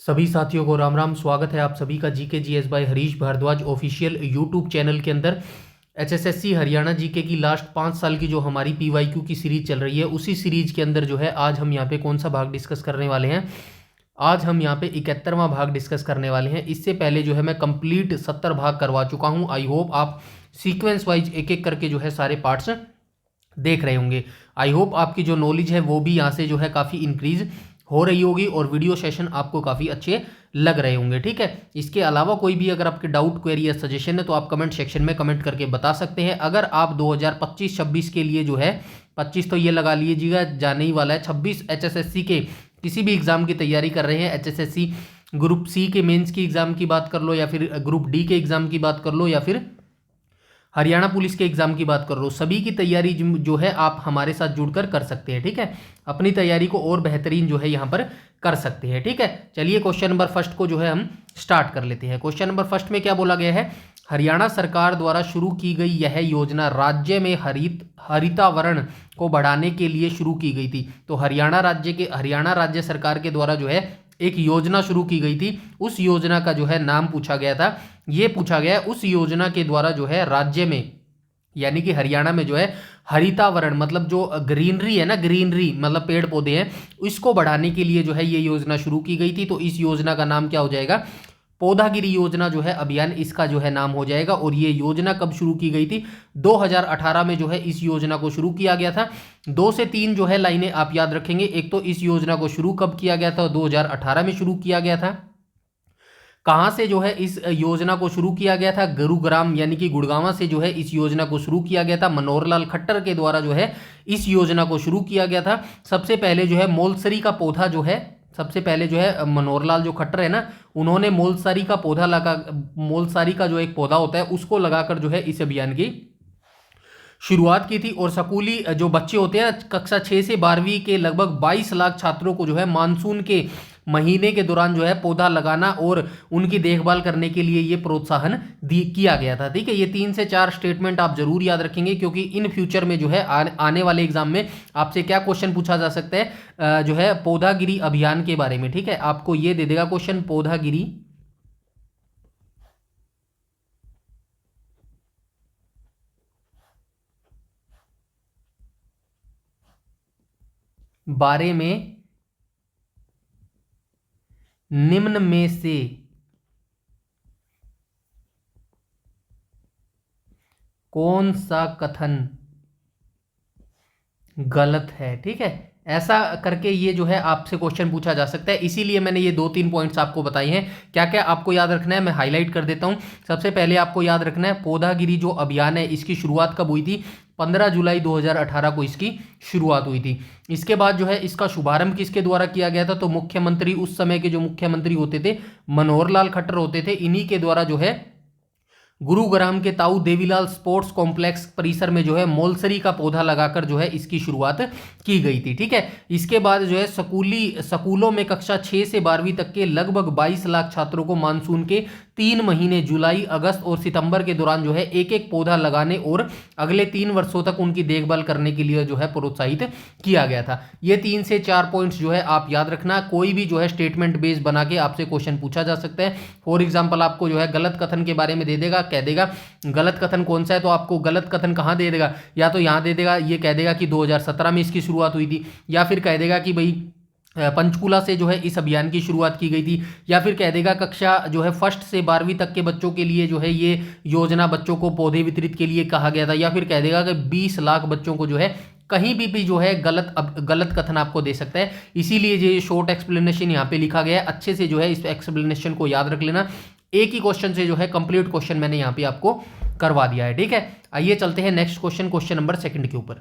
सभी साथियों को राम राम। स्वागत है आप सभी का GK GS by Harish Bhardwaj official YouTube channel के अंदर। एचएसएससी हरियाणा जीके की लास्ट 5 साल की जो हमारी पीवाईक्यू की सीरीज चल रही है, उसी सीरीज के अंदर जो है आज हम यहाँ पे कौन सा भाग डिस्कस करने वाले हैं। आज हम यहाँ पे 71वां भाग डिस्कस करने वाले हैं। इससे पहले जो है मैं कंप्लीट 70 भाग करवा चुका हूँ। आई होप आप सीक्वेंस वाइज एक एक करके जो है सारे पार्ट्स देख रहे होंगे। आई होप आपकी जो नॉलेज है वो भी यहाँ से जो है काफ़ी इंक्रीज हो रही होगी और वीडियो सेशन आपको काफ़ी अच्छे लग रहे होंगे। ठीक है, इसके अलावा कोई भी अगर आपके डाउट, क्वेरी या सजेशन है तो आप कमेंट सेक्शन में कमेंट करके बता सकते हैं। अगर आप 2025-26 के लिए जो है 25 तो ये लगा लीजिएगा जाने ही वाला है, 26 एचएसएससी के किसी भी एग्जाम की तैयारी कर रहे हैं, एचएसएससी ग्रुप सी के मेंस की एग्जाम की बात कर लो या फिर ग्रुप डी के एग्जाम की बात कर लो या फिर हरियाणा पुलिस के एग्जाम की बात कर लो, सभी की तैयारी जो है आप हमारे साथ जुड़कर कर सकते हैं। ठीक है, अपनी तैयारी को और बेहतरीन जो है यहाँ पर कर सकते हैं। ठीक है, चलिए क्वेश्चन नंबर फर्स्ट को जो है हम स्टार्ट कर लेते हैं। क्वेश्चन नंबर फर्स्ट में क्या बोला गया है, हरियाणा सरकार द्वारा शुरू की गई यह योजना राज्य में हरितावरण को बढ़ाने के लिए शुरू की गई थी। तो हरियाणा राज्य सरकार के द्वारा जो है एक योजना शुरू की गई थी। उस योजना का जो है नाम पूछा गया था। ये पूछा गया उस योजना के द्वारा जो है राज्य में यानी कि हरियाणा में जो है हरितावरण मतलब जो ग्रीनरी है ना, ग्रीनरी मतलब पेड़ पौधे हैं, इसको बढ़ाने के लिए जो है ये योजना शुरू की गई थी। तो इस योजना का नाम क्या हो जाएगा, पौधागिरी योजना जो है अभियान, इसका जो है नाम हो जाएगा। और ये योजना कब शुरू की गई थी, 2018 में जो है इस योजना को शुरू किया गया था। 2 से 3 जो है लाइनें आप याद रखेंगे। एक तो इस योजना को शुरू कब किया गया था, 2018 में शुरू किया गया था। कहाँ से जो है इस योजना को शुरू किया गया था, गुरुग्राम यानी कि गुड़गांव से जो है इस योजना को शुरू किया गया था। मनोहर लाल खट्टर के द्वारा जो है इस योजना को शुरू किया गया था। सबसे पहले जो है मोलसरी का पौधा जो है, सबसे पहले जो है मनोहर लाल जो खट्टर है ना, उन्होंने मोलसारी का पौधा मोलसारी का जो एक पौधा होता है उसको लगाकर जो है इस अभियान की शुरुआत की थी। और स्कूली जो बच्चे होते हैं कक्षा 6 से 12वीं के लगभग 22 लाख छात्रों को जो है मानसून के महीने के दौरान जो है पौधा लगाना और उनकी देखभाल करने के लिए ये प्रोत्साहन किया गया था। ठीक है, ये 3 से 4 स्टेटमेंट आप जरूर याद रखेंगे क्योंकि इन फ्यूचर में जो है आने वाले एग्जाम में आपसे क्या क्वेश्चन पूछा जा सकता है जो है पौधागिरी अभियान के बारे में। ठीक है, आपको ये दे देगा क्वेश्चन पौधागिरी बारे में निम्न में से कौन सा कथन गलत है। ठीक है, ऐसा करके ये जो है आपसे क्वेश्चन पूछा जा सकता है। इसीलिए मैंने ये 2-3 पॉइंट्स आपको बताए हैं। क्या क्या आपको याद रखना है मैं हाईलाइट कर देता हूं। सबसे पहले आपको याद रखना है पौधागिरी जो अभियान है इसकी शुरुआत कब हुई थी, 15 जुलाई 2018 को इसकी शुरुआत हुई थी। इसके बाद जो है इसका शुभारंभ किसके द्वारा किया गया था, तो मुख्यमंत्री, उस समय के जो मुख्यमंत्री होते थे मनोहर लाल खट्टर होते थे, इन्हीं के द्वारा जो है गुरुग्राम के ताऊ देवीलाल स्पोर्ट्स कॉम्प्लेक्स परिसर में जो है मोलसरी का पौधा लगाकर जो है इसकी शुरुआत की गई थी। ठीक है, इसके बाद जो है स्कूलों में कक्षा 6 से 12वीं तक के लगभग 22 लाख छात्रों को मानसून के 3 महीने जुलाई, अगस्त और सितंबर के दौरान जो है एक एक पौधा लगाने और अगले 3 वर्षों तक उनकी देखभाल करने के लिए जो है प्रोत्साहित किया गया था। ये 3 से 4 पॉइंट्स जो है आप याद रखना। कोई भी जो है स्टेटमेंट बेस बना के आपसे क्वेश्चन पूछा जा सकता है। फॉर एग्जाम्पल आपको जो है गलत कथन के बारे में दे देगा, कह देगा गलत कथन कौन सा है, तो आपको गलत कथन कहां दे देगा, या तो यहां दे देगा, ये कह देगा कि 2017 में इसकी शुरुआत हुई थी, या फिर कह देगा कि भाई पंचकूला से जो है इस अभियान की शुरुआत की गई थी, या फिर कह देगा कक्षा जो है 1st से 12वीं तक के बच्चों के लिए जो है ये योजना बच्चों को पौधे वितरित के लिए कहा गया था, या फिर कह देगा कि 20 लाख बच्चों को जो है कहीं भी जो है गलत कथन आपको दे सकता है। इसीलिए ये शॉर्ट एक्सप्लेनेशन यहाँ पे लिखा गया है। अच्छे से जो है इस एक्सप्लेनेशन को याद रख लेना। एक ही क्वेश्चन से जो है कंप्लीट क्वेश्चन मैंने यहाँ पे आपको करवा दिया है। ठीक है, आइए चलते हैं नेक्स्ट क्वेश्चन, क्वेश्चन नंबर 2 के ऊपर।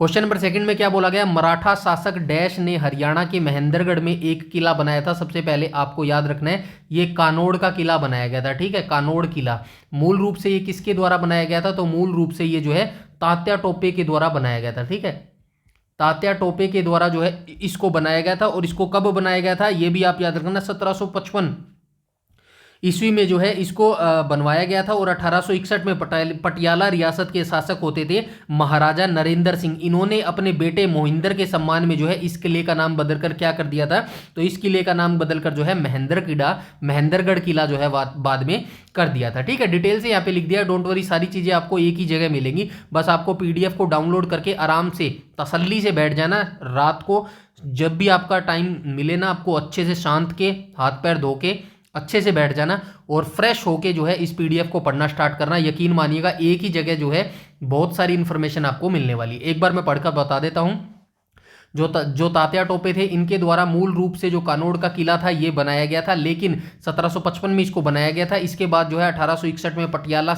क्वेश्चन नंबर 2 में क्या बोला गया, मराठा शासक डैश ने हरियाणा के महेंद्रगढ़ में एक किला बनाया था। सबसे पहले आपको याद रखना है ये कानोड़ का किला बनाया गया था। ठीक है, कानोड़ किला मूल रूप से ये किसके द्वारा बनाया गया था, तो मूल रूप से ये जो है तात्या टोपे के द्वारा बनाया गया था। ठीक है, तात्या टोपे के द्वारा जो है इसको बनाया गया था। और इसको कब बनाया गया था ये भी आप याद रखना, 1755 ईस्वी में जो है इसको बनवाया गया था। और 1861 में पटियाला रियासत के शासक होते थे महाराजा नरेंद्र सिंह। इन्होंने अपने बेटे मोहिंदर के सम्मान में जो है इस किले का नाम बदलकर क्या कर दिया था, तो इस किले का नाम बदलकर जो है महेंद्रगढ़ किला जो है बाद में कर दिया था। ठीक है, डिटेल से यहाँ पे लिख दिया, डोंट वरी, सारी चीजें आपको एक ही जगह मिलेंगी। बस आपको पीडीएफ को डाउनलोड करके आराम से तसल्ली से बैठ जाना। रात को जब भी आपका टाइम मिले ना, आपको अच्छे से शांत के हाथ पैर धो के अच्छे से बैठ जाना और फ्रेश होके जो है इस पीडीएफ को पढ़ना स्टार्ट करना। यकीन मानिएगा एक ही जगह जो है बहुत सारी इंफॉर्मेशन आपको मिलने वाली है। एक बार मैं पढ़कर बता देता हूं। जो तात्या टोपे थे, इनके द्वारा मूल रूप से जो कानोड़ का किला था ये बनाया गया था, लेकिन 1755 में इसको बनाया गया था। इसके बाद जो है 1861 में पटियाला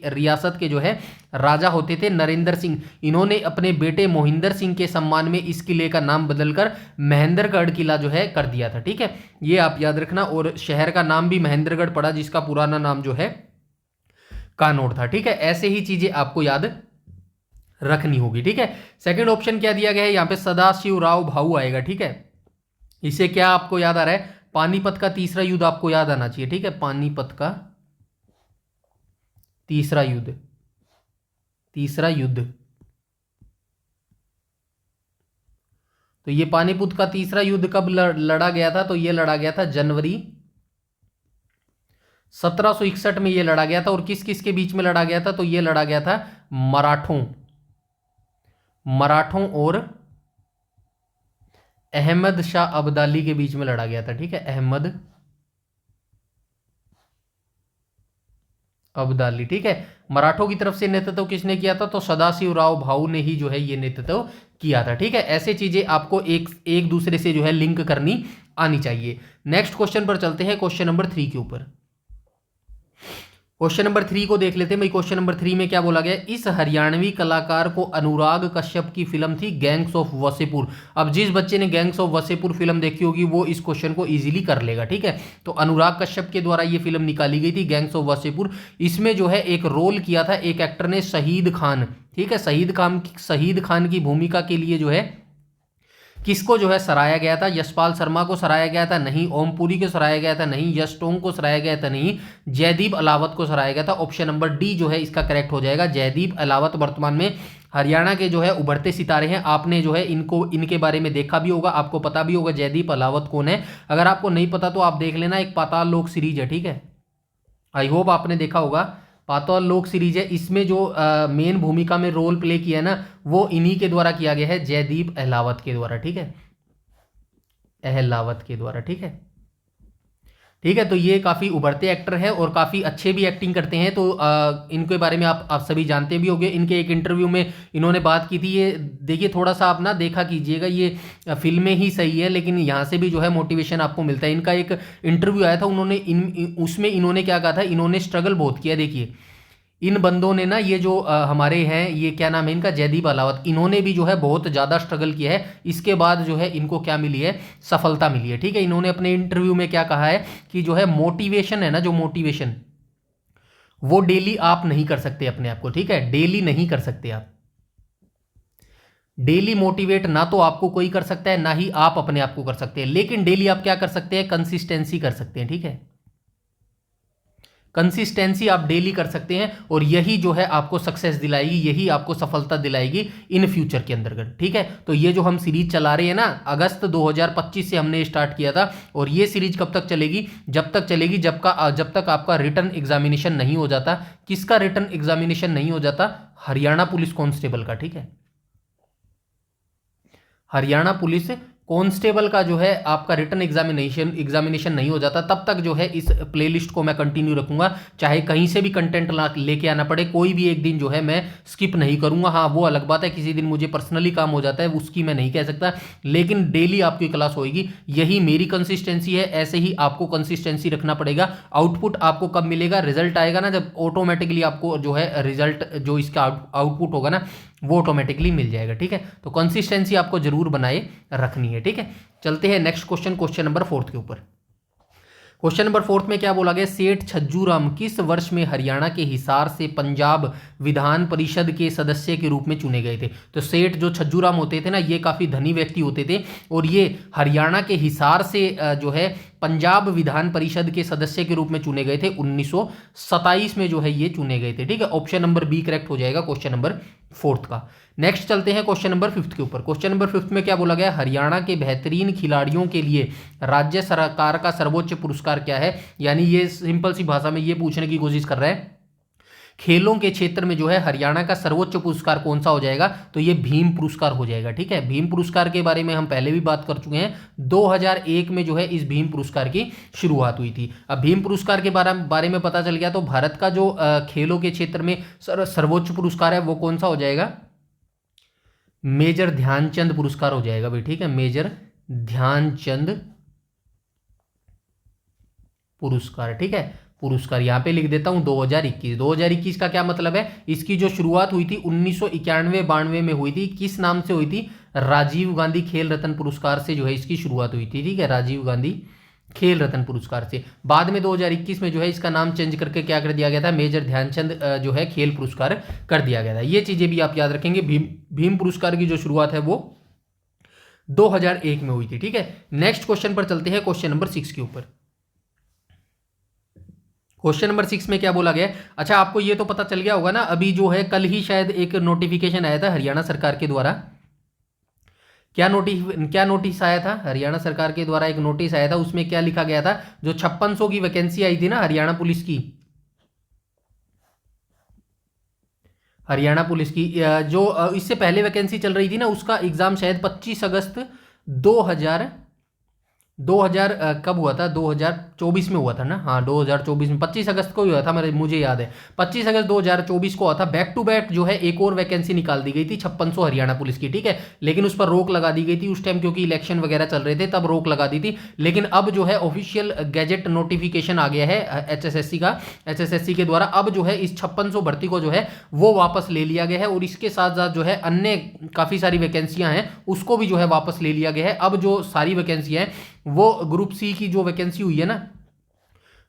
रियासत के जो है राजा होते थे नरेंद्र सिंह, इन्होंने अपने बेटे मोहिंदर सिंह के सम्मान में इस किले का नाम बदलकर महेंद्रगढ़ किला जो है कर दिया था। ठीक है, ये आप याद रखना। और शहर का नाम भी महेंद्रगढ़ पड़ा, जिसका पुराना नाम जो है कानोड़ था। ठीक है, ऐसे ही चीजें आपको याद रखनी होगी। ठीक है, सेकंड ऑप्शन क्या दिया गया है यहाँ पे, सदाशिवराव भाऊ आएगा। ठीक है, इसे क्या आपको याद आ रहा है, पानीपत का तीसरा युद्ध आपको याद आना चाहिए। ठीक है, पानीपत का तीसरा युद्ध। तो ये पानीपत का तीसरा युद्ध कब लड़ा गया था, तो ये लड़ा गया था जनवरी 1761 में ये लड़ा गया था। और किस किस के बीच में लड़ा गया था, तो ये लड़ा गया था मराठों और अहमद शाह अब्दाली के बीच में लड़ा गया था। ठीक है, अहमद अब्दाली। ठीक है, मराठों की तरफ से नेतृत्व किसने किया था, तो सदाशिवराव भाऊ ने ही जो है ये नेतृत्व किया था। ठीक है, ऐसे चीजें आपको एक दूसरे से जो है लिंक करनी आनी चाहिए। नेक्स्ट क्वेश्चन पर चलते हैं, क्वेश्चन नंबर 3 के ऊपर। क्वेश्चन नंबर 3 को देख लेते हैं भाई। क्वेश्चन नंबर 3 में क्या बोला गया, इस हरियाणवी कलाकार को अनुराग कश्यप की फिल्म थी गैंग्स ऑफ वसेपुर। अब जिस बच्चे ने गैंग्स ऑफ वसेपुर फिल्म देखी होगी वो इस क्वेश्चन को इजीली कर लेगा। ठीक है, तो अनुराग कश्यप के द्वारा ये फिल्म निकाली गई थी गैंग्स ऑफ वसेपुर। इसमें जो है एक रोल किया था एक एक्टर ने, शहीद खान। ठीक है, शहीद खान की भूमिका के लिए जो है किसको जो है सराया गया था, यशपाल शर्मा को सराया गया था, नहीं ओमपुरी को सराया गया था, नहीं यश टोंग को सराया गया था, नहीं जयदीप अलावत को सराया गया था। ऑप्शन नंबर डी जो है इसका करेक्ट हो जाएगा। जयदीप अलावत वर्तमान में हरियाणा के जो है उभरते सितारे हैं। आपने जो है इनके बारे में देखा भी होगा, आपको पता भी होगा जयदीप अलावत कौन है। अगर आपको नहीं पता तो आप देख लेना, एक पाताल लोक सीरीज है। ठीक है, आई होप आपने देखा होगा, पाताल लोक सीरीज है। इसमें जो मेन भूमिका में रोल प्ले किया है ना, वो इन्हीं के द्वारा किया गया है, जयदीप अहलावत के द्वारा। ठीक है, अहलावत के द्वारा। ठीक है, ठीक है, तो ये काफ़ी उभरते एक्टर हैं और काफ़ी अच्छे भी एक्टिंग करते हैं। तो इनके बारे में आप सभी जानते भी होंगे। इनके एक इंटरव्यू में इन्होंने बात की थी, ये देखिए थोड़ा सा आप ना देखा कीजिएगा, ये फिल्में ही सही है लेकिन यहाँ से भी जो है मोटिवेशन आपको मिलता है। इनका एक इंटरव्यू आया था, उसमें इन्होंने क्या कहा था, इन्होंने स्ट्रगल बहुत किया। देखिए इन बंदों ने ना, ये जो हमारे हैं, ये क्या नाम है इनका, जयदीप अलावत, इन्होंने भी जो है बहुत ज़्यादा स्ट्रगल किया है। इसके बाद जो है इनको क्या मिली है, सफलता मिली है। ठीक है, इन्होंने अपने इंटरव्यू में क्या कहा है कि जो है मोटिवेशन है ना, जो मोटिवेशन वो डेली आप नहीं कर सकते अपने आप को। ठीक है, डेली नहीं कर सकते आप, डेली मोटिवेट ना तो आपको कोई कर सकता है ना ही आप अपने आप को कर सकते हैं। लेकिन डेली आप क्या कर सकते हैं, कंसिस्टेंसी कर सकते हैं। ठीक है, कंसिस्टेंसी आप डेली कर सकते हैं और यही जो है आपको सक्सेस दिलाएगी, यही आपको सफलता दिलाएगी इन फ्यूचर के अंतर्गत। ठीक है, तो ये जो हम सीरीज चला रहे हैं ना, अगस्त 2025 से हमने स्टार्ट किया था और ये सीरीज कब तक चलेगी, जब तक चलेगी जब तक आपका रिटर्न एग्जामिनेशन नहीं हो जाता। किसका रिटर्न एग्जामिनेशन नहीं हो जाता, हरियाणा पुलिस कांस्टेबल का। ठीक है, हरियाणा पुलिस कांस्टेबल का जो है आपका रिटर्न एग्जामिनेशन नहीं हो जाता, तब तक जो है इस प्लेलिस्ट को मैं कंटिन्यू रखूंगा। चाहे कहीं से भी कंटेंट लेके आना पड़े, कोई भी एक दिन जो है मैं स्किप नहीं करूंगा। हाँ, वो अलग बात है, किसी दिन मुझे पर्सनली काम हो जाता है, उसकी मैं नहीं कह सकता, लेकिन डेली आपकी क्लास होगी। यही मेरी कंसिस्टेंसी है, ऐसे ही आपको कंसिस्टेंसी रखना पड़ेगा। आउटपुट आपको कब मिलेगा, रिजल्ट आएगा ना, जब ऑटोमेटिकली आपको जो है रिजल्ट, जो इसका आउटपुट होगा ना, वो ऑटोमेटिकली मिल जाएगा। ठीक है, तो कंसिस्टेंसी आपको जरूर बनाए रखनी है। ठीक है, चलते हैं नेक्स्ट क्वेश्चन, क्वेश्चन नंबर 4 के ऊपर। क्वेश्चन नंबर 4 में क्या बोला गया, सेठ छज्जूराम किस वर्ष में हरियाणा के हिसार से पंजाब विधान परिषद के सदस्य के रूप में चुने गए थे। तो सेठ जो छज्जूराम होते थे ना, ये काफी धनी व्यक्ति होते थे और ये हरियाणा के हिसार से जो है पंजाब विधान परिषद के सदस्य के रूप में चुने गए थे। 1927 में जो है ये चुने गए थे। ठीक है, ऑप्शन नंबर बी करेक्ट हो जाएगा क्वेश्चन नंबर 4 का। नेक्स्ट चलते हैं क्वेश्चन नंबर 5 के ऊपर। क्वेश्चन नंबर 5 में क्या बोला गया, हरियाणा के बेहतरीन खिलाड़ियों के लिए राज्य सरकार का सर्वोच्च पुरस्कार क्या है। यानी ये सिंपल सी भाषा में ये पूछने की कोशिश कर रहा है, खेलों के क्षेत्र में जो है हरियाणा का सर्वोच्च पुरस्कार कौन सा हो जाएगा। तो ये भीम पुरस्कार हो जाएगा। ठीक है, भीम पुरस्कार के बारे में हम पहले भी बात कर चुके हैं। 2001 में जो है इस भीम पुरस्कार की शुरुआत हुई थी। अब भीम पुरस्कार के बारे में पता चल गया, तो भारत का जो खेलों के क्षेत्र में सर्वोच्च पुरस्कार है वो कौन सा हो जाएगा, मेजर ध्यानचंद पुरस्कार हो जाएगा भाई। ठीक है, मेजर ध्यानचंद पुरस्कार। ठीक है, पुरस्कार यहां पे लिख देता हूं 2021। 2021 का क्या मतलब है, इसकी जो शुरुआत हुई थी 1991-92 में हुई थी। किस नाम से हुई थी, राजीव गांधी खेल रत्न पुरस्कार से जो है इसकी शुरुआत हुई थी। ठीक है, राजीव गांधी खेल रत्न पुरस्कार से। बाद में 2021 में जो है इसका नाम चेंज करके क्या कर दिया गया था, मेजर ध्यानचंद जो है खेल पुरस्कार कर दिया गया था। ये चीजें भी आप याद रखेंगे। भीम पुरस्कार की जो शुरुआत है वो 2001 में हुई थी। ठीक है, नेक्स्ट क्वेश्चन पर चलते हैं, क्वेश्चन नंबर 6 के ऊपर। क्वेश्चन नंबर 6 में क्या बोला गया, अच्छा आपको ये तो पता चल गया होगा ना, अभी जो है कल ही शायद एक नोटिफिकेशन आया था हरियाणा सरकार के द्वारा। क्या नोटिस आया था, हरियाणा सरकार के द्वारा एक नोटिस आया था। उसमें क्या लिखा गया था, जो 5600 की वैकेंसी आई थी ना हरियाणा पुलिस की, जो इससे पहले वैकेंसी चल रही थी ना, उसका एग्जाम शायद 25 अगस्त 2000 कब हुआ था, 2024 में हुआ था ना। हाँ, 2024 में 25 अगस्त को ही हुआ था, मुझे याद है 25 अगस्त 2024 को हुआ था। बैक टू बैक जो है एक और वैकेंसी निकाल दी गई थी 5600 हरियाणा पुलिस की। ठीक है, लेकिन उस पर रोक लगा दी गई थी उस टाइम, क्योंकि इलेक्शन वगैरह चल रहे थे तब रोक लगा दी थी। लेकिन अब जो है ऑफिशियल गैजेट नोटिफिकेशन आ गया है एचएसएससी के द्वारा। अब जो है इस 5600 भर्ती को जो है वो वापस ले लिया गया है, और इसके साथ साथ जो है अन्य काफी सारी वैकेंसियां हैं उसको भी जो है वापस ले लिया गया है। अब जो सारी वैकेंसियां हैं वो ग्रुप सी की जो वैकेंसी हुई है ना,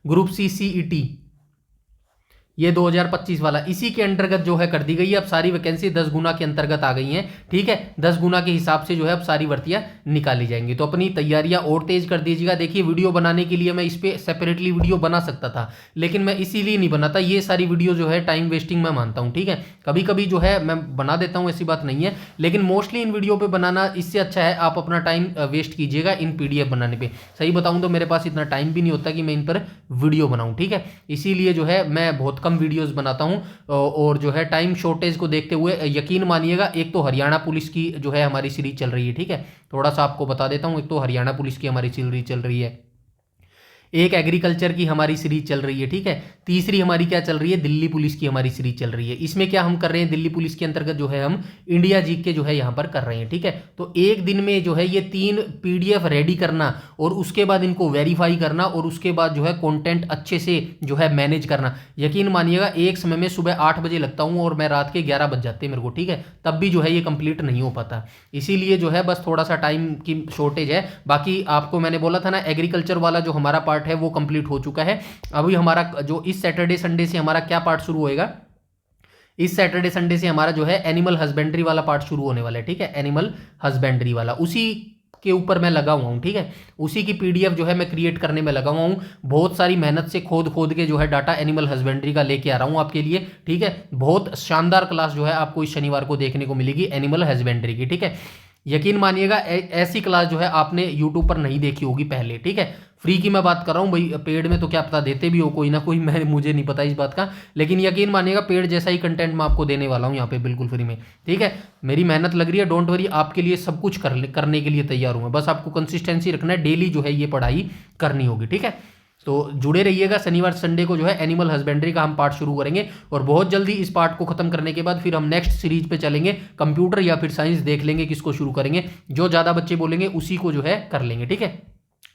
ग्रुप सी सीईटी, ये 2025 वाला, इसी के अंतर्गत जो है कर दी गई है। अब सारी वैकेंसी 10 गुना के अंतर्गत आ गई हैं। ठीक है, 10 गुना के हिसाब से जो है अब सारी भर्तियां निकाली जाएंगी। तो अपनी तैयारियां और तेज कर दीजिएगा। देखिए, वीडियो बनाने के लिए मैं इस पे सेपरेटली वीडियो बना सकता था, लेकिन मैं इसीलिए नहीं बनाता। ये सारी वीडियो जो है टाइम वेस्टिंग मैं मानता हूं। ठीक है, कभी कभी जो है मैं बना देता हूं, ऐसी बात नहीं है, लेकिन मोस्टली इन वीडियो पे बनाना इससे अच्छा है आप अपना टाइम वेस्ट कीजिएगा इन पीडीएफ बनाने पे। सही बताऊं तो मेरे पास इतना टाइम भी नहीं होता कि मैं इन पर वीडियो बनाऊं। ठीक है, इसीलिए जो है मैं बहुत कम वीडियोस बनाता हूं, और जो है टाइम शॉर्टेज को देखते हुए यकीन मानिएगा, एक तो हरियाणा पुलिस की जो है हमारी सीरीज चल रही है। ठीक है, थोड़ा सा आपको बता देता हूं, एक तो हरियाणा पुलिस की हमारी सीरीज चल रही है, एक एग्रीकल्चर की हमारी सीरीज चल रही है। ठीक है, तीसरी हमारी क्या चल रही है, दिल्ली पुलिस की हमारी सीरीज चल रही है। इसमें क्या हम कर रहे हैं, दिल्ली पुलिस के अंतर्गत जो है हम इंडिया जीके जो है यहां पर कर रहे हैं। ठीक है, तो एक दिन में जो है ये 3 पीडीएफ रेडी करना, और उसके बाद इनको वेरीफाई करना, और उसके बाद जो है कंटेंट अच्छे से जो है मैनेज करना। यकीन मानिएगा एक समय में सुबह 8 बजे लगता हूं और मैं रात के 11 बज जाते हैं मेरे को। ठीक है, तब भी जो है ये कंप्लीट नहीं हो पाता, इसीलिए जो है बस थोड़ा सा टाइम की शॉर्टेज है। बाकी आपको मैंने बोला था ना, एग्रीकल्चर वाला जो हमारा पार्ट है वो कंप्लीट हो चुका है। अभी हमारा जो इस सैटरडे संडे से हमारा क्या पार्ट शुरू होएगा, इस सैटरडे संडे से हमारा जो है एनिमल हस्बेंड्री वाला पार्ट शुरू होने वाला है। ठीक है, एनिमल हस्बेंड्री वाला, उसी के ऊपर मैं लगा हुआ हूं। ठीक है, उसी की पीडीएफ जो है मैं क्रिएट करने में लगा हुआ हूं। बहुत सारी मेहनत से खोद के जो है डाटा एनिमल हस्बेंड्री का लेके आ रहा हूं आपके लिए। ठीक है, बहुत शानदार क्लास जो है आपको इस शनिवार को देखने को मिलेगी एनिमल हस्बेंड्री की। ठीक है, यकीन मानिएगा ऐसी क्लास जो है आपने यूट्यूब पर नहीं देखी होगी पहले। ठीक है, फ्री की मैं बात कर रहा हूँ भाई, पेड में तो क्या पता देते भी हो कोई ना कोई, मुझे नहीं पता इस बात का, लेकिन यकीन मानिएगा पेड जैसा ही कंटेंट मैं आपको देने वाला हूँ यहाँ पे बिल्कुल फ्री में। ठीक है, मेरी मेहनत लग रही है, डोंट वरी, आपके लिए सब कुछ करने के लिए तैयार हूँ मैं। बस आपको कंसिस्टेंसी रखना है, डेली जो है ये पढ़ाई करनी होगी। ठीक है, तो जुड़े रहिएगा। शनिवार संडे को जो है एनिमल हस्बेंड्री का हम पार्ट शुरू करेंगे, और बहुत जल्दी इस पार्ट को खत्म करने के बाद फिर हम नेक्स्ट सीरीज पे चलेंगे। कंप्यूटर या फिर साइंस देख लेंगे किसको शुरू करेंगे, जो ज़्यादा बच्चे बोलेंगे उसी को जो है कर लेंगे। ठीक है,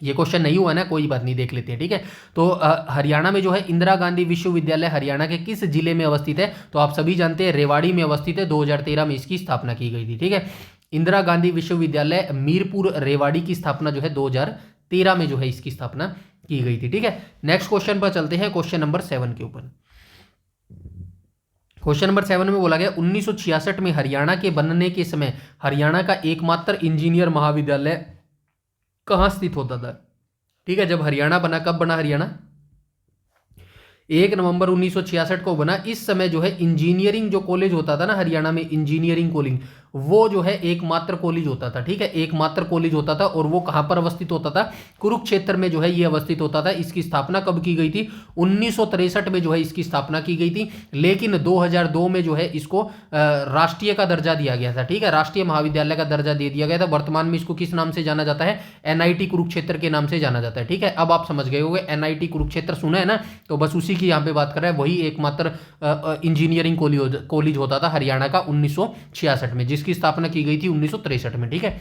ये क्वेश्चन नहीं हुआ ना, कोई बात नहीं, देख लेते हैं। ठीक है, तो हरियाणा में जो है इंदिरा गांधी विश्वविद्यालय हरियाणा के किस जिले में अवस्थित है, तो आप सभी जानते हैं रेवाड़ी में अवस्थित है। 2013 में इसकी स्थापना की गई थी। ठीक है, इंदिरा गांधी विश्वविद्यालय मीरपुर रेवाड़ी की स्थापना जो है 2013 में जो है इसकी स्थापना की गई थी। ठीक है, नेक्स्ट क्वेश्चन पर चलते हैं, क्वेश्चन नंबर 7 के ऊपर। क्वेश्चन नंबर 7 में बोला गया 1966 में हरियाणा के बनने के समय हरियाणा का एकमात्र इंजीनियर महाविद्यालय कहाँ स्थित होता था। ठीक है, जब हरियाणा बना, कब बना हरियाणा, 1 नवंबर 1966 को बना। इस समय जो है इंजीनियरिंग जो कॉलेज होता था ना हरियाणा में, इंजीनियरिंग कॉलेज, वो जो है एकमात्र कॉलेज होता था। ठीक है, एकमात्र कॉलेज होता था, और वो कहां पर अवस्थित होता था, कुरुक्षेत्र में जो है ये अवस्थित होता था। इसकी स्थापना कब की गई थी, 1963 में जो है इसकी स्थापना की गई थी, लेकिन 2002 में जो है इसको राष्ट्रीय का दर्जा दिया गया था। ठीक है, राष्ट्रीय महाविद्यालय का दर्जा दे दिया गया था। वर्तमान में इसको किस नाम से जाना जाता है, एनआईटी कुरुक्षेत्र के नाम से जाना जाता है। ठीक है, अब आप समझ गए होंगे, एनआईटी कुरुक्षेत्र सुना है ना, तो बस उसी की यहाँ पे बात कर रहा है। वही एकमात्र इंजीनियरिंग कॉलेज होता था हरियाणा का 1966 में, जिसकी स्थापना की गई थी 1963 में। ठीक है,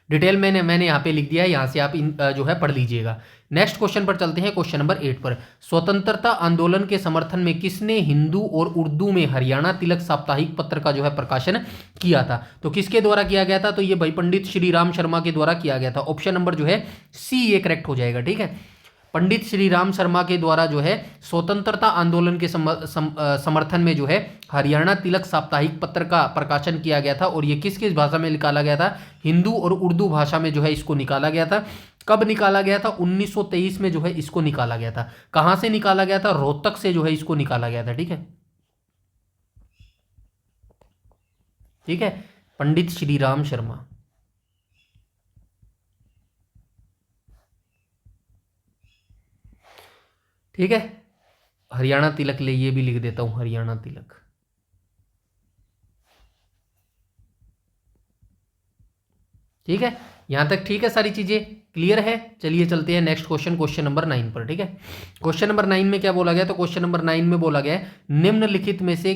डिटेल मैंने यहां पे लिख दिया है, यहां से आप जो है पढ़ लीजिएगा। नेक्स्ट क्वेश्चन पर चलते हैं, क्वेश्चन नंबर 8 पर। स्वतंत्रता आंदोलन के समर्थन में किसने हिंदू और उर्दू में हरियाणा तिलक साप्ताहिक पत्र का जो है प्रकाशन किया था। तो किसके द्वारा किया गया था, तो ये भाई पंडित श्री राम शर्मा के द्वारा किया गया था। ऑप्शन नंबर जो है सी ये करेक्ट हो जाएगा। ठीक है, पंडित श्री राम शर्मा के द्वारा जो है स्वतंत्रता आंदोलन के समर्थन में जो है हरियाणा तिलक साप्ताहिक पत्र का प्रकाशन किया गया था। और ये किस किस भाषा में निकाला गया था, हिंदू और उर्दू भाषा में जो है इसको निकाला गया था। कब निकाला गया था, 1923 में जो है इसको निकाला गया था। कहां से निकाला गया था, रोहतक से जो है इसको निकाला गया था। ठीक है, ठीक है, पंडित श्री राम शर्मा। ठीक है, हरियाणा तिलक ले, ये भी लिख देता हूं, हरियाणा तिलक। ठीक है, यहां तक ठीक है, सारी चीजें क्लियर है। चलिए चलते हैं नेक्स्ट क्वेश्चन, क्वेश्चन नंबर 9 पर। ठीक है, क्वेश्चन नंबर 9 में क्या बोला गया, तो क्वेश्चन नंबर 9 में बोला गया है निम्नलिखित में से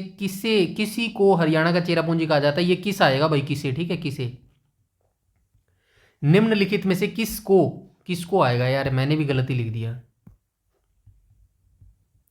किसी को हरियाणा का चेरापूंजी कहा जाता है। ये किस आएगा भाई, किसे। ठीक है, किसे, निम्नलिखित में से किसको आएगा, यार मैंने भी गलती लिख दिया।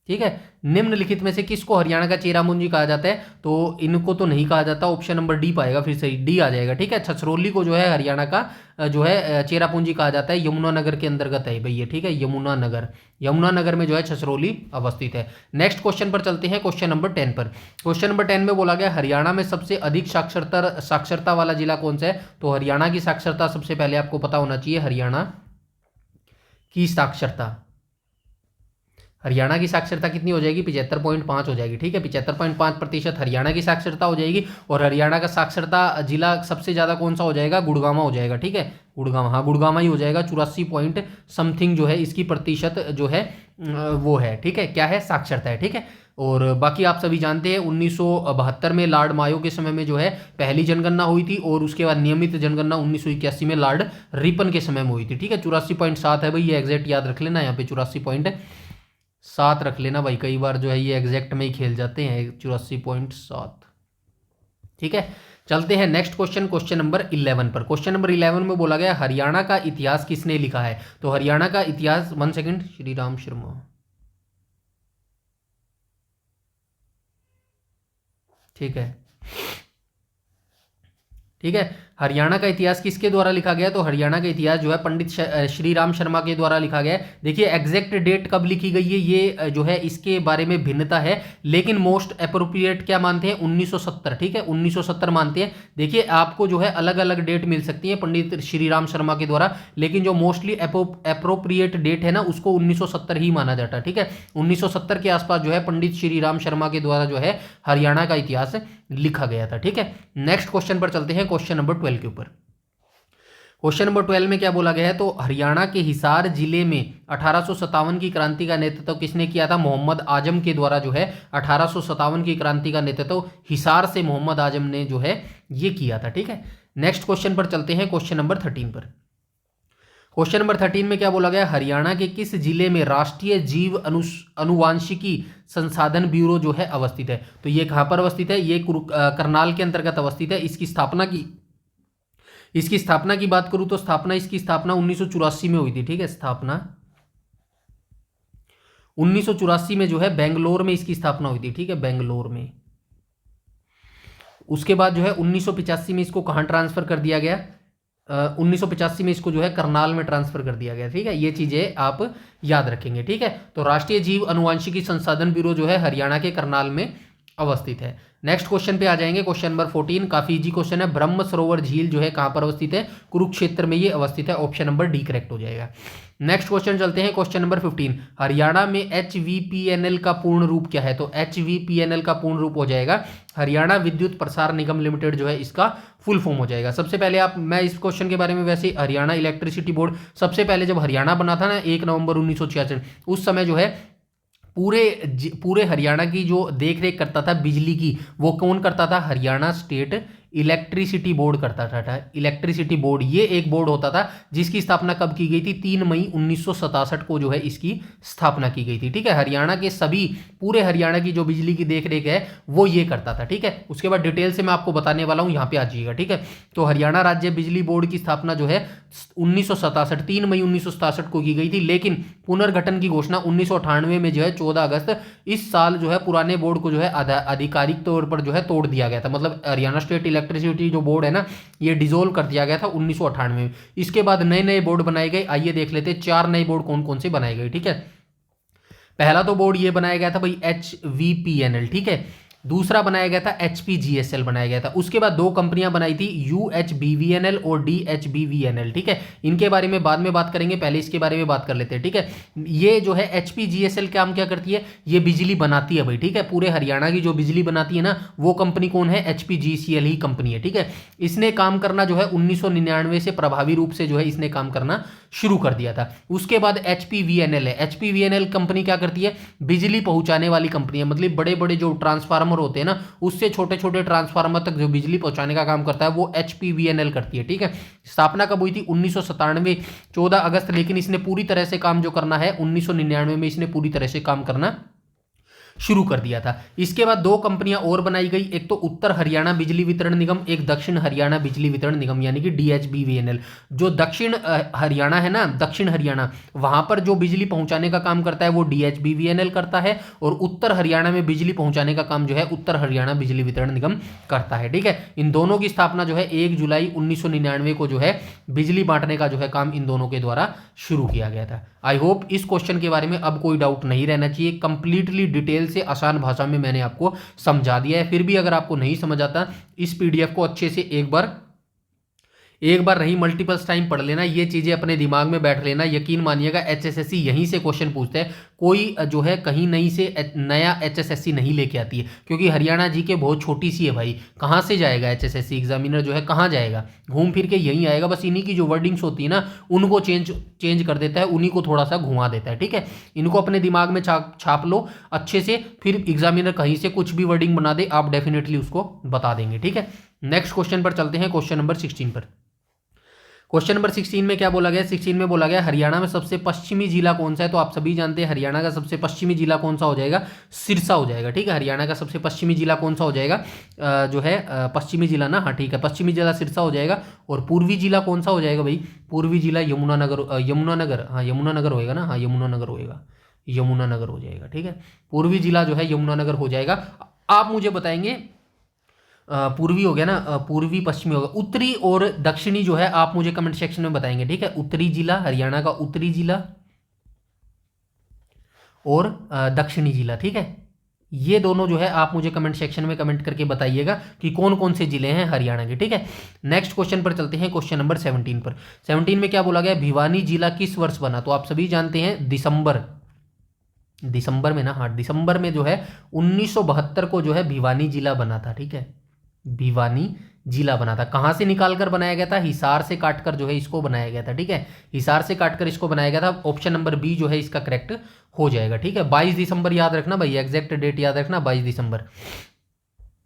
ठीक है, निम्नलिखित में से किसको हरियाणा का चेरापूंजी कहा जाता है, तो इनको तो नहीं कहा जाता। ऑप्शन नंबर डी पाएगा, फिर सही डी आ जाएगा। ठीक है, छछरौली को जो है हरियाणा का जो है चेरापूंजी कहा जाता है, यमुनानगर के अंतर्गत है भैया। ठीक है, यमुनानगर में जो है छछरौली अवस्थित है। नेक्स्ट क्वेश्चन पर चलते हैं, क्वेश्चन नंबर 10 पर। क्वेश्चन नंबर 10 में बोला गया हरियाणा में सबसे अधिक साक्षरता वाला जिला कौन सा है। तो हरियाणा की साक्षरता सबसे पहले आपको पता होना चाहिए, हरियाणा की साक्षरता कितनी हो जाएगी, 75.5 हो जाएगी। ठीक है, 75.5% हरियाणा की साक्षरता हो जाएगी। और हरियाणा का साक्षरता जिला सबसे ज्यादा कौन सा हो जाएगा, गुड़गांव हो जाएगा। ठीक है, गुड़गांव, हाँ गुड़गांव ही हो जाएगा। 84 पॉइंट समथिंग जो है इसकी प्रतिशत जो है वो है। ठीक है, क्या है, साक्षरता है। ठीक है, और बाकी आप सभी जानते हैं 1972 में लॉर्ड मायो के समय में जो है पहली जनगणना हुई थी, और उसके बाद नियमित जनगणना 1981 में लॉर्ड रिपन के समय में हुई थी। ठीक है, 84.7 है भाई, ये एग्जैक्ट याद रख लेना, यहाँ पे 84.7 रख लेना भाई, कई बार जो है ये एग्जैक्ट में ही खेल जाते हैं, 84.7। ठीक है, चलते हैं नेक्स्ट क्वेश्चन, क्वेश्चन नंबर 11 पर। क्वेश्चन नंबर 11 में बोला गया हरियाणा का इतिहास किसने लिखा है। तो हरियाणा का इतिहास, 1 सेकंड, श्री राम शर्मा। ठीक है, ठीक है, हरियाणा का इतिहास किसके द्वारा लिखा गया, तो हरियाणा का इतिहास जो है पंडित श्री राम शर्मा के द्वारा लिखा गया है। देखिए एग्जैक्ट डेट कब लिखी गई है ये जो है इसके बारे में भिन्नता है, लेकिन मोस्ट अप्रोप्रिएट क्या मानते हैं, 1970। ठीक है, 1970 मानते हैं। देखिए आपको जो है अलग अलग डेट मिल सकती है पंडित श्री राम शर्मा के द्वारा, लेकिन जो मोस्टली अप्रोप्रिएट डेट है ना उसको 1970 ही माना जाता है। ठीक है, 1970 के आसपास जो है पंडित श्री राम शर्मा के द्वारा जो है हरियाणा का इतिहास लिखा गया था। ठीक है, नेक्स्ट क्वेश्चन पर चलते हैं, क्वेश्चन नंबर 12 के ऊपर। क्वेश्चन नंबर 12 में क्या बोला गया है, तो हरियाणा के हिसार जिले में 1857 की क्रांति का नेतृत्व किसने किया था, मोहम्मद आजम के द्वारा जो है 1857 की क्रांति का नेतृत्व हिसार से मोहम्मद आजम ने जो है ये किया था। ठीक है, नेक्स्ट क्वेश्चन पर चलते हैं, क्वेश्चन नंबर 13 पर। क्वेश्चन नंबर 13 में क्या बोला गया, हरियाणा के किस जिले में राष्ट्रीय जीव अनुवांशिकी संसाधन ब्यूरो जो है अवस्थित है। तो ये कहां पर अवस्थित है, ये करनाल के अंतर्गत अवस्थित है। इसकी स्थापना की बात करूं तो इसकी स्थापना 1984 में हुई थी। ठीक है, स्थापना 1984 में जो है बेंगलोर में इसकी स्थापना हुई थी। ठीक है, बेंगलोर में। उसके बाद जो है 1985 में इसको कहां ट्रांसफर कर दिया गया, 1985 में इसको जो है करनाल में ट्रांसफर कर दिया गया। ठीक है, ये चीजें आप याद रखेंगे। ठीक है, तो राष्ट्रीय जीव अनुवांशिकी संसाधन ब्यूरो जो है हरियाणा के करनाल में अवस्थित है। नेक्स्ट क्वेश्चन पे आ जाएंगे, क्वेश्चन नंबर 14, काफी इजी क्वेश्चन है। ब्रह्म सरोवर झील जो है कहां पर अवस्थित है? कुरुक्षेत्र में ये अवस्थित है। ऑप्शन नंबर डी करेक्ट हो जाएगा। नेक्स्ट क्वेश्चन चलते हैं, क्वेश्चन नंबर 15, हरियाणा में HVPNL का पूर्ण रूप क्या है? तो HVPNL का पूर्ण रूप हो जाएगा हरियाणा विद्युत प्रसार निगम लिमिटेड, जो है इसका फुल फॉर्म हो जाएगा। सबसे पहले मैं इस क्वेश्चन के बारे में, वैसे हरियाणा इलेक्ट्रिसिटी बोर्ड सबसे पहले जब हरियाणा बना था ना 1 नवंबर 1966, उस समय जो है पूरे हरियाणा की जो देख रेख करता था बिजली की, वो कौन करता था? हरियाणा स्टेट इलेक्ट्रिसिटी बोर्ड करता था। इलेक्ट्रिसिटी बोर्ड ये एक बोर्ड होता था जिसकी स्थापना कब की गई थी? 3 मई 1967 को जो है इसकी स्थापना की गई थी। ठीक है, हरियाणा के सभी, पूरे हरियाणा की जो बिजली की देख रेख है वो ये करता था। ठीक है, उसके बाद डिटेल से मैं आपको बताने वाला हूं, यहां पे आ जाइएगा। ठीक है, तो हरियाणा राज्य बिजली बोर्ड की स्थापना जो है 1967 3 मई 1967 को की गई थी, लेकिन पुनर्गठन की घोषणा 1998 में जो है 14 अगस्त इस साल जो है पुराने बोर्ड को जो है आधिकारिक तौर पर जो है तोड़ दिया गया था। मतलब हरियाणा स्टेट इलेक्ट्रिसिटी जो बोर्ड है ना, ये डिसोल्व कर दिया गया था 1998 में। इसके बाद नए नए बोर्ड बनाए गए। आइए देख लेते हैं 4 नए बोर्ड कौन कौन से बनाए गए। ठीक है, पहला तो बोर्ड ये बनाया गया था भाई HVPNL। ठीक है, दूसरा बनाया गया था HPGSL बनाया गया था। उसके बाद 2 कंपनियां बनाई थी, UHBVNL और DHBVNL। ठीक है, इनके बारे में बाद में बात करेंगे, पहले इसके बारे में बात कर लेते हैं। ठीक है, ये जो है HPGSL काम क्या करती है? ये बिजली बनाती है भाई। ठीक है, पूरे हरियाणा की जो बिजली बनाती है ना, वो कंपनी कौन है? HPGCL ही कंपनी है। ठीक है, इसने काम करना जो है 1999 से प्रभावी रूप से जो है इसने काम करना शुरू कर दिया था। उसके बाद HPVNL है। HPVNL कंपनी क्या करती है? बिजली पहुंचाने वाली कंपनी है। मतलब बड़े बड़े जो ट्रांसफार्मर होते हैं ना, उससे छोटे छोटे ट्रांसफार्मर तक जो बिजली पहुंचाने का काम करता है वो HPVNL करती है। ठीक है, स्थापना कब हुई थी? 1997 14 अगस्त, लेकिन इसने पूरी तरह से काम जो करना है 1999 में इसने पूरी तरह से काम करना शुरू कर दिया था। इसके बाद 2 कंपनियां और बनाई गई, एक तो उत्तर हरियाणा बिजली वितरण निगम, एक दक्षिण हरियाणा बिजली वितरण निगम यानी कि DHBVNL। जो दक्षिण हरियाणा है ना, दक्षिण हरियाणा, वहां पर जो बिजली पहुंचाने का काम करता है वो DHBVNL करता है, और उत्तर हरियाणा में बिजली पहुंचाने का काम जो है उत्तर हरियाणा बिजली वितरण निगम करता है। ठीक है, इन दोनों की स्थापना जो है 1 जुलाई 1999 को जो है बिजली बांटने का जो है काम इन दोनों के द्वारा शुरू किया गया था। आई होप इस क्वेश्चन के बारे में अब कोई डाउट नहीं रहना चाहिए। कंप्लीटली डिटेल से आसान भाषा में मैंने आपको समझा दिया है। फिर भी अगर आपको नहीं समझ आता, इस PDF को अच्छे से एक बार नहीं मल्टीपल टाइम पढ़ लेना, ये चीजें अपने दिमाग में बैठ लेना। यकीन मानिएगा HSSC यहीं से क्वेश्चन पूछते हैं, कोई जो है कहीं नहीं से नया HSSC नहीं लेके आती है, क्योंकि हरियाणा जी के बहुत छोटी सी है भाई। कहाँ से जाएगा HSSC एग्जामिनर जो है, कहाँ जाएगा? घूम फिर के यहीं आएगा। बस इन्हीं की जो वर्डिंग्स होती है ना, उनको चेंज कर देता है, उन्हीं को थोड़ा सा घुमा देता है। ठीक है, इनको अपने दिमाग में छाप लो अच्छे से, फिर एग्जामिनर कहीं से कुछ भी वर्डिंग बना दे, आप डेफिनेटली उसको बता देंगे। ठीक है, नेक्स्ट क्वेश्चन पर चलते हैं, क्वेश्चन नंबर 16 पर। क्वेश्चन नंबर 16 में क्या बोला गया? 16 में बोला गया हरियाणा में सबसे पश्चिमी जिला कौन सा है? तो आप सभी जानते हैं हरियाणा का सबसे पश्चिमी जिला कौन सा हो जाएगा? सिरसा हो जाएगा। ठीक है, हरियाणा का सबसे पश्चिमी जिला कौन सा हो जाएगा? जो है पश्चिमी जिला ना, हाँ ठीक है, पश्चिमी जिला सिरसा हो जाएगा। और पूर्वी जिला कौन सा हो जाएगा भाई? पूर्वी जिला यमुनानगर, हाँ यमुनानगर होएगा ना, हाँ यमुनानगर होएगा, यमुनानगर हो जाएगा। ठीक है, पूर्वी जिला जो है यमुनानगर हो जाएगा। आप मुझे बताएंगे, पूर्वी हो गया ना, पूर्वी पश्चिमी होगा, उत्तरी और दक्षिणी जो है आप मुझे कमेंट सेक्शन में बताएंगे। ठीक है, उत्तरी जिला, हरियाणा का उत्तरी जिला और दक्षिणी जिला। ठीक है, ये दोनों जो है आप मुझे कमेंट सेक्शन में कमेंट करके बताइएगा कि कौन कौन से जिले हैं हरियाणा के। ठीक है, नेक्स्ट क्वेश्चन पर चलते हैं, क्वेश्चन नंबर 17 पर। 17 में क्या बोला गया? भिवानी जिला किस वर्ष बना? तो आप सभी जानते हैं दिसंबर में ना, हाँ दिसंबर में जो है 1972 को जो है भिवानी जिला बना था। ठीक है, भिवानी जिला बना था। कहां से निकालकर बनाया गया था? हिसार से काटकर जो है इसको बनाया गया था। ठीक है, हिसार से काटकर इसको बनाया गया था। ऑप्शन नंबर बी जो है इसका करेक्ट हो जाएगा। ठीक है, 22 दिसंबर याद रखना भाई, एग्जैक्ट डेट याद रखना, 22 दिसंबर।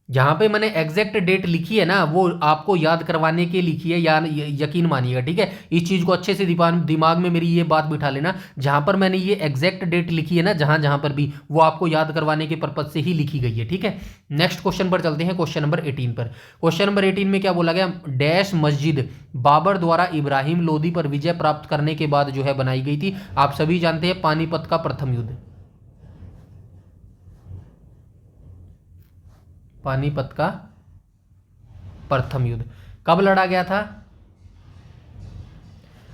जहां पे मैंने एग्जैक्ट डेट लिखी है ना, वो आपको याद करवाने के लिखी है, या यकीन मानिएगा। ठीक है, इस चीज को अच्छे से दिमाग में मेरी ये बात बिठा लेना, जहां पर मैंने ये एग्जैक्ट डेट लिखी है ना, जहां जहां पर भी, वो आपको याद करवाने के पर्पज से ही लिखी गई है। ठीक है, नेक्स्ट क्वेश्चन पर चलते हैं, क्वेश्चन नंबर 18 पर। क्वेश्चन नंबर 18 में क्या बोला गया? डैश मस्जिद बाबर द्वारा इब्राहिम लोदी पर विजय प्राप्त करने के बाद जो है बनाई गई थी। आप सभी जानते हैं पानीपत का प्रथम युद्ध, पानीपत का प्रथम युद्ध कब लड़ा गया था?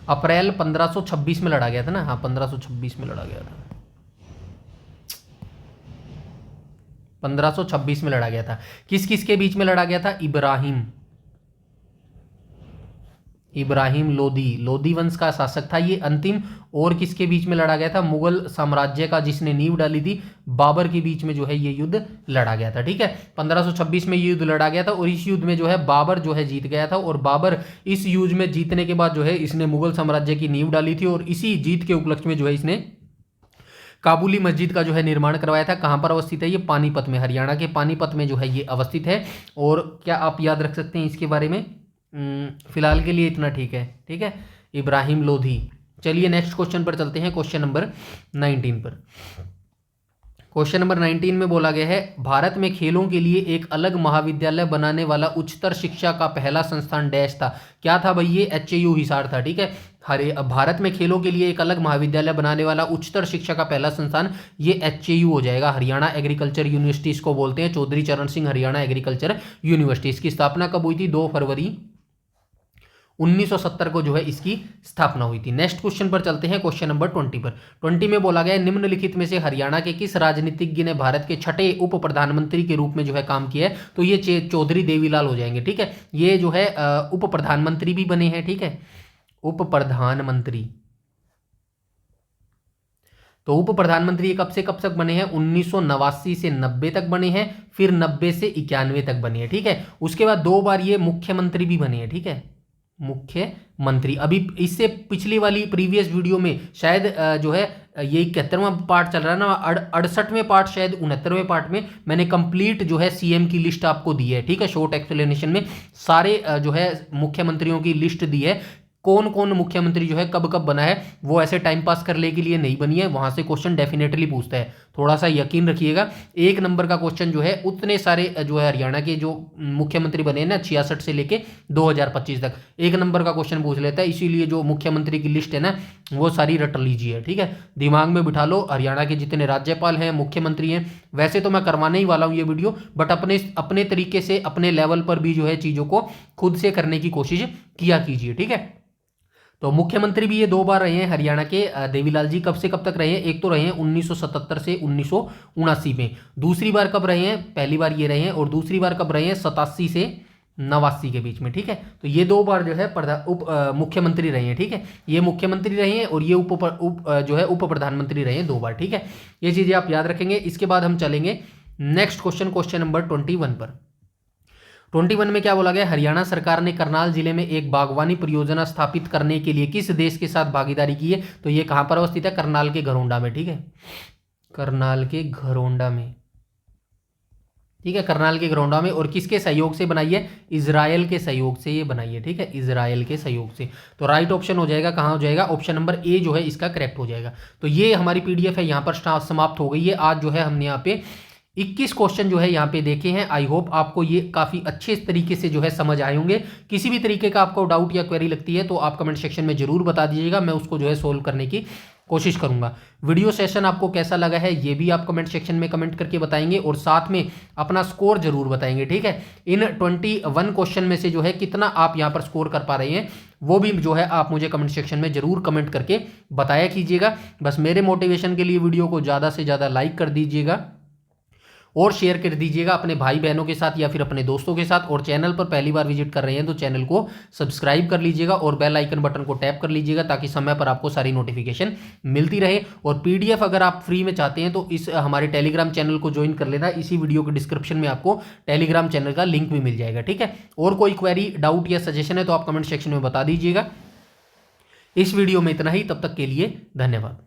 अप्रैल 1526 में लड़ा गया था ना, हाँ 1526 में लड़ा गया था, 1526 में लड़ा गया था। किस किस के बीच में लड़ा गया था? इब्राहिम लोदी वंश का शासक था ये अंतिम। और किसके बीच में लड़ा गया था? मुगल साम्राज्य का जिसने नींव डाली थी, बाबर के बीच में जो है ये युद्ध लड़ा गया था। ठीक है, 1526 में ये युद्ध लड़ा गया था और इस युद्ध में जो है बाबर जो है जीत गया था। और बाबर इस युद्ध में जीतने के बाद जो है इसने मुगल साम्राज्य की नींव डाली थी और इसी जीत के उपलक्ष्य में जो है इसने काबुली मस्जिद का जो है निर्माण करवाया था। कहां पर अवस्थित है ये? पानीपत में, हरियाणा के पानीपत में जो है ये अवस्थित है। और क्या आप याद रख सकते हैं इसके बारे में? फिलहाल के लिए इतना ठीक है। ठीक है, इब्राहिम लोधी। चलिए नेक्स्ट क्वेश्चन पर चलते हैं, क्वेश्चन नंबर 19 पर। क्वेश्चन नंबर 19 में बोला गया है, भारत में खेलों के लिए एक अलग महाविद्यालय बनाने वाला उच्चतर शिक्षा का पहला संस्थान डैश था। क्या था भाई? ये HAU हिसार था। ठीक है, भारत में खेलों के लिए एक अलग महाविद्यालय बनाने वाला उच्चतर शिक्षा का पहला संस्थान ये HAU हो जाएगा, हरियाणा एग्रीकल्चर यूनिवर्सिटी इसको बोलते हैं, चौधरी चरण सिंह हरियाणा एग्रीकल्चर यूनिवर्सिटी। इसकी स्थापना कब हुई थी? 2 फरवरी 1970 को जो है इसकी स्थापना हुई थी। नेक्स्ट क्वेश्चन पर चलते हैं, क्वेश्चन नंबर 20 पर। 20 में बोला गया है, निम्नलिखित में से हरियाणा के किस राजनीतिज्ञ ने भारत के छठे उप प्रधानमंत्री के रूप में जो है काम किया है? तो ये चौधरी देवीलाल हो जाएंगे। ठीक है, ये जो है उप प्रधानमंत्री भी बने हैं। ठीक है, उप प्रधानमंत्री। तो उप प्रधानमंत्री कब से कब तक बने हैं? 1989 से 90 तक बने हैं, फिर 90 से 91 तक बने हैं। ठीक है, उसके बाद 2 बार ये मुख्यमंत्री भी बने हैं। ठीक है, मुख्यमंत्री। अभी इससे पिछली वाली प्रीवियस वीडियो में शायद जो है ये 71वां पार्ट चल रहा है ना, 68वें पार्ट शायद 69वें पार्ट में मैंने कंप्लीट जो है CM की लिस्ट आपको दी है। ठीक है, शॉर्ट एक्सप्लेनेशन में सारे जो है मुख्यमंत्रियों की लिस्ट दी है, कौन कौन मुख्यमंत्री जो है कब कब बना है। वो ऐसे टाइम पास करने के लिए नहीं बनी है, वहां से क्वेश्चन डेफिनेटली पूछता है, थोड़ा सा यकीन रखिएगा। 1 नंबर का क्वेश्चन जो है उतने सारे जो है हरियाणा के जो मुख्यमंत्री बने हैं ना 66 से लेके 2025 तक 1 नंबर का क्वेश्चन पूछ लेता है। इसीलिए जो मुख्यमंत्री की लिस्ट है ना वो सारी रट लीजिए। ठीक है, दिमाग में बिठा लो, हरियाणा के जितने राज्यपाल हैं, मुख्यमंत्री हैं। वैसे तो मैं करवाने ही वाला हूँ ये वीडियो, बट अपने तरीके से अपने लेवल पर भी जो है चीज़ों को खुद से करने की कोशिश किया कीजिए। ठीक है, तो मुख्यमंत्री भी ये 2 बार रहे हैं हरियाणा के देवीलाल जी। कब से कब तक रहे हैं? एक तो रहे हैं 1977 से 1979 में, दूसरी बार कब रहे हैं? पहली बार ये रहे हैं और दूसरी बार कब रहे हैं? 87 से 89 के बीच में। ठीक है, तो ये 2 बार जो है मुख्यमंत्री रहे हैं। ठीक है, ये मुख्यमंत्री रहे हैं और ये उप प्रधानमंत्री रहे हैं 2 बार। ठीक है, ये चीजें आप याद रखेंगे। इसके बाद हम चलेंगे नेक्स्ट क्वेश्चन, क्वेश्चन नंबर 21 पर। 21 में क्या बोला गया? हरियाणा सरकार ने करनाल जिले में एक बागवानी परियोजना स्थापित करने के लिए किस देश के साथ भागीदारी की है? तो ये कहां पर अवस्थित है? करनाल के घरोंडा में। ठीक है, करनाल के घरोंडा में। ठीक है, करनाल के घरोंडा में। और किसके सहयोग से बनाई है? इजराइल के सहयोग से ये बनाई है। ठीक है, इजराइल के सहयोग से। तो राइट ऑप्शन हो जाएगा, कहां हो जाएगा? ऑप्शन नंबर ए जो है इसका करेक्ट हो जाएगा। तो ये हमारी PDF है यहाँ पर समाप्त हो गई है। आज जो है हमने यहाँ पे 21 क्वेश्चन जो है यहाँ पे देखे हैं। आई होप आपको ये काफ़ी अच्छे तरीके से जो है समझ आए होंगे। किसी भी तरीके का आपको डाउट या क्वेरी लगती है तो आप कमेंट सेक्शन में जरूर बता दीजिएगा, मैं उसको जो है सोल्व करने की कोशिश करूंगा। वीडियो सेशन आपको कैसा लगा है ये भी आप कमेंट सेक्शन में कमेंट करके बताएंगे और साथ में अपना स्कोर जरूर बताएंगे। ठीक है, इन 21 क्वेश्चन में से जो है कितना आप यहाँ पर स्कोर कर पा रहे हैं वो भी जो है आप मुझे कमेंट सेक्शन में जरूर कमेंट करके बताया कीजिएगा। बस मेरे मोटिवेशन के लिए वीडियो को ज़्यादा से ज़्यादा लाइक कर दीजिएगा और शेयर कर दीजिएगा अपने भाई बहनों के साथ या फिर अपने दोस्तों के साथ। और चैनल पर पहली बार विजिट कर रहे हैं तो चैनल को सब्सक्राइब कर लीजिएगा और बेल आइकन बटन को टैप कर लीजिएगा ताकि समय पर आपको सारी नोटिफिकेशन मिलती रहे। और PDF अगर आप फ्री में चाहते हैं तो इस हमारे टेलीग्राम चैनल को ज्वाइन कर लेना। इसी वीडियो के डिस्क्रिप्शन में आपको टेलीग्राम चैनल का लिंक भी मिल जाएगा। ठीक है, और कोई क्वेरी डाउट या सजेशन है तो आप कमेंट सेक्शन में बता दीजिएगा। इस वीडियो में इतना ही, तब तक के लिए धन्यवाद।